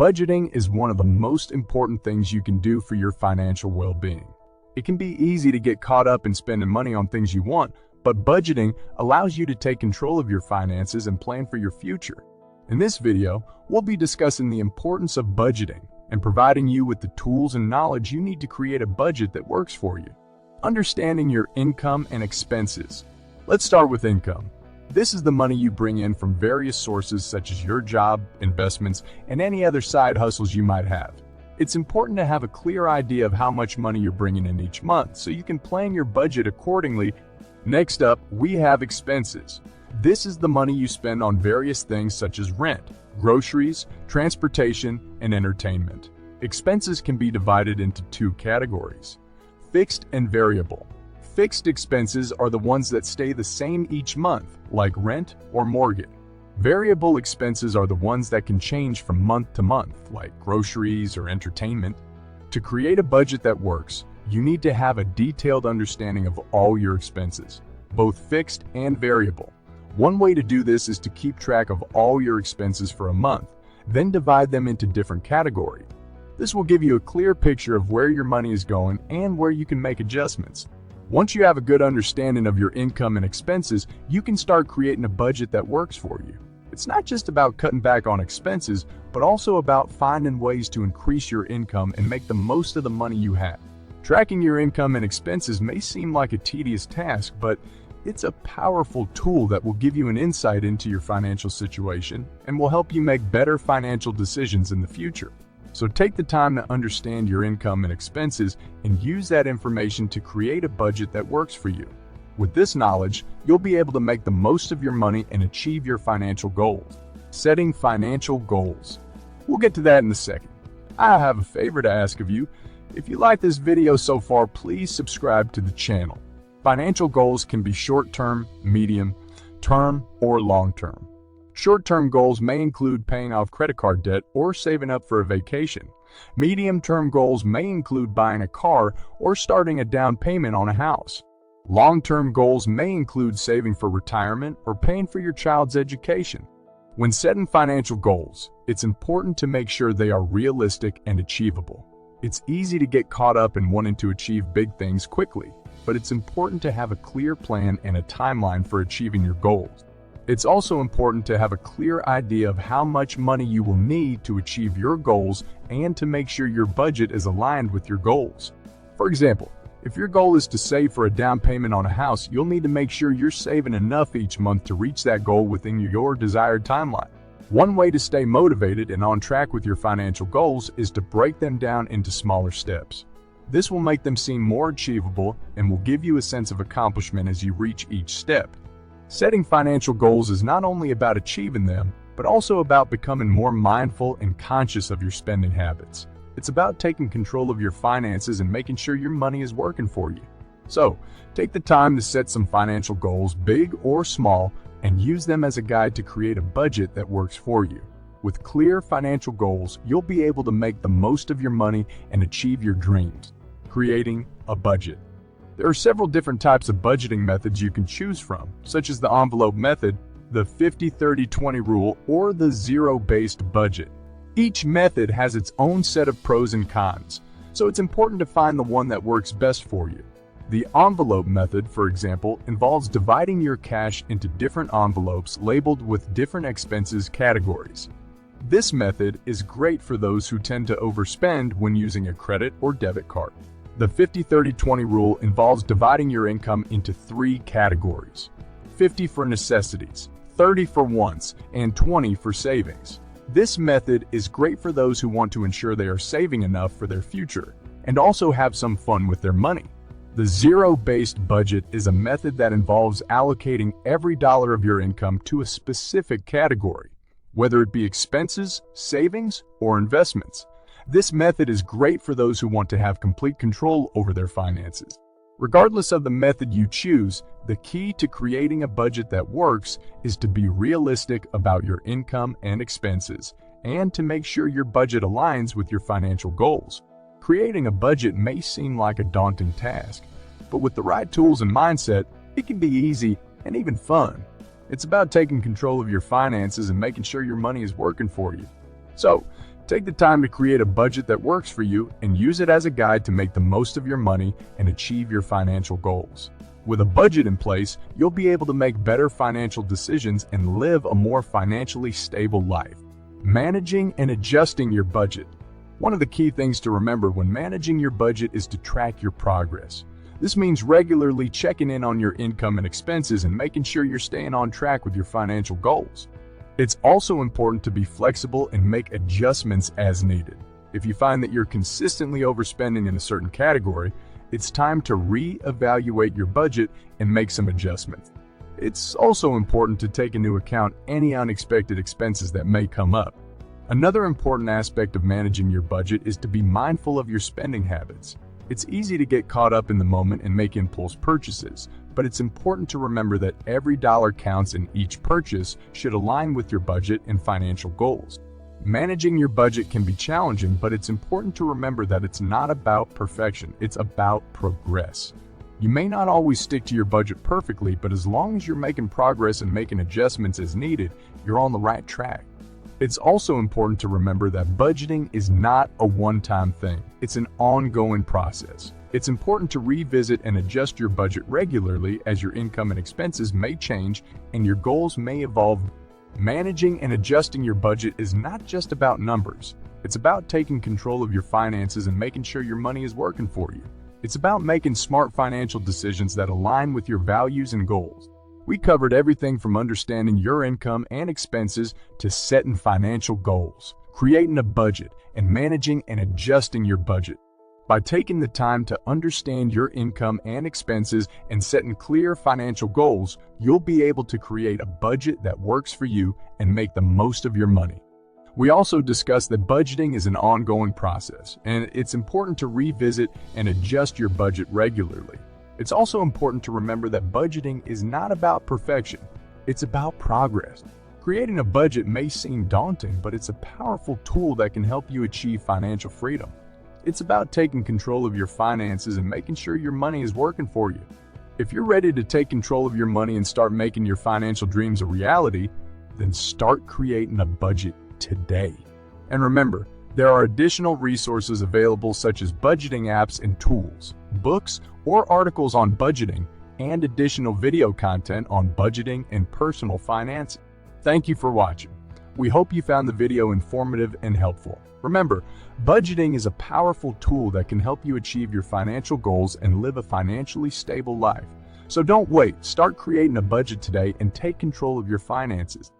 Budgeting is one of the most important things you can do for your financial well-being. It can be easy to get caught up in spending money on things you want, but budgeting allows you to take control of your finances and plan for your future. In this video, we'll be discussing the importance of budgeting and providing you with the tools and knowledge you need to create a budget that works for you. Understanding your income and expenses. Let's start with income. This is the money you bring in from various sources such as your job, investments, and any other side hustles you might have. It's important to have a clear idea of how much money you're bringing in each month so you can plan your budget accordingly. Next up, we have expenses. This is the money you spend on various things such as rent, groceries, transportation, and entertainment. Expenses can be divided into two categories: fixed and variable. Fixed expenses are the ones that stay the same each month, like rent or mortgage. Variable expenses are the ones that can change from month to month, like groceries or entertainment. To create a budget that works, you need to have a detailed understanding of all your expenses, both fixed and variable. One way to do this is to keep track of all your expenses for a month, then divide them into different categories. This will give you a clear picture of where your money is going and where you can make adjustments. Once you have a good understanding of your income and expenses, you can start creating a budget that works for you. It's not just about cutting back on expenses, but also about finding ways to increase your income and make the most of the money you have. Tracking your income and expenses may seem like a tedious task, but it's a powerful tool that will give you an insight into your financial situation and will help you make better financial decisions in the future. So take the time to understand your income and expenses and use that information to create a budget that works for you. With this knowledge, you'll be able to make the most of your money and achieve your financial goals. Setting financial goals. We'll get to that in a second. I have a favor to ask of you. If you like this video so far, please subscribe to the channel. Financial goals can be short-term, medium-term, or long-term. Short-term goals may include paying off credit card debt or saving up for a vacation. Medium-term goals may include buying a car or starting a down payment on a house. Long-term goals may include saving for retirement or paying for your child's education. When setting financial goals, it's important to make sure they are realistic and achievable. It's easy to get caught up in wanting to achieve big things quickly, but it's important to have a clear plan and a timeline for achieving your goals. It's also important to have a clear idea of how much money you will need to achieve your goals and to make sure your budget is aligned with your goals. For example, if your goal is to save for a down payment on a house, you'll need to make sure you're saving enough each month to reach that goal within your desired timeline. One way to stay motivated and on track with your financial goals is to break them down into smaller steps. This will make them seem more achievable and will give you a sense of accomplishment as you reach each step. Setting financial goals is not only about achieving them, but also about becoming more mindful and conscious of your spending habits. It's about taking control of your finances and making sure your money is working for you. So, take the time to set some financial goals, big or small, and use them as a guide to create a budget that works for you. With clear financial goals, you'll be able to make the most of your money and achieve your dreams. Creating a budget. There are several different types of budgeting methods you can choose from, such as the envelope method, the 50-30-20 rule, or the zero-based budget. Each method has its own set of pros and cons, so it's important to find the one that works best for you. The envelope method, for example, involves dividing your cash into different envelopes labeled with different expenses categories. This method is great for those who tend to overspend when using a credit or debit card. The 50-30-20 rule involves dividing your income into three categories: 50 for necessities, 30 for wants, and 20 for savings. This method is great for those who want to ensure they are saving enough for their future and also have some fun with their money. The zero-based budget is a method that involves allocating every dollar of your income to a specific category, whether it be expenses, savings, or investments. This method is great for those who want to have complete control over their finances. Regardless of the method you choose, the key to creating a budget that works is to be realistic about your income and expenses, and to make sure your budget aligns with your financial goals. Creating a budget may seem like a daunting task, but with the right tools and mindset, it can be easy and even fun. It's about taking control of your finances and making sure your money is working for you. So, Take the time to create a budget that works for you and use it as a guide to make the most of your money and achieve your financial goals. With a budget in place, you'll be able to make better financial decisions and live a more financially stable life. Managing and adjusting your budget. One of the key things to remember when managing your budget is to track your progress. This means regularly checking in on your income and expenses and making sure you're staying on track with your financial goals. It's also important to be flexible and make adjustments as needed. If you find that you're consistently overspending in a certain category, it's time to re-evaluate your budget and make some adjustments. It's also important to take into account any unexpected expenses that may come up. Another important aspect of managing your budget is to be mindful of your spending habits. It's easy to get caught up in the moment and make impulse purchases, but it's important to remember that every dollar counts and each purchase should align with your budget and financial goals. Managing your budget can be challenging, but it's important to remember that it's not about perfection, it's about progress. You may not always stick to your budget perfectly, but as long as you're making progress and making adjustments as needed, you're on the right track. It's also important to remember that budgeting is not a one-time thing. It's an ongoing process. It's important to revisit and adjust your budget regularly as your income and expenses may change and your goals may evolve. Managing and adjusting your budget is not just about numbers. It's about taking control of your finances and making sure your money is working for you. It's about making smart financial decisions that align with your values and goals. We covered everything from understanding your income and expenses to setting financial goals, creating a budget, and managing and adjusting your budget. By taking the time to understand your income and expenses and setting clear financial goals, you'll be able to create a budget that works for you and make the most of your money. We also discussed that budgeting is an ongoing process, and it's important to revisit and adjust your budget regularly. It's also important to remember that budgeting is not about perfection, it's about progress. Creating a budget may seem daunting, but it's a powerful tool that can help you achieve financial freedom. It's about taking control of your finances and making sure your money is working for you. If you're ready to take control of your money and start making your financial dreams a reality, then start creating a budget today. And remember, there are additional resources available such as budgeting apps and tools, books or articles on budgeting, and additional video content on budgeting and personal finance. Thank you for watching. We hope you found the video informative and helpful. Remember, budgeting is a powerful tool that can help you achieve your financial goals and live a financially stable life. So don't wait, start creating a budget today and take control of your finances.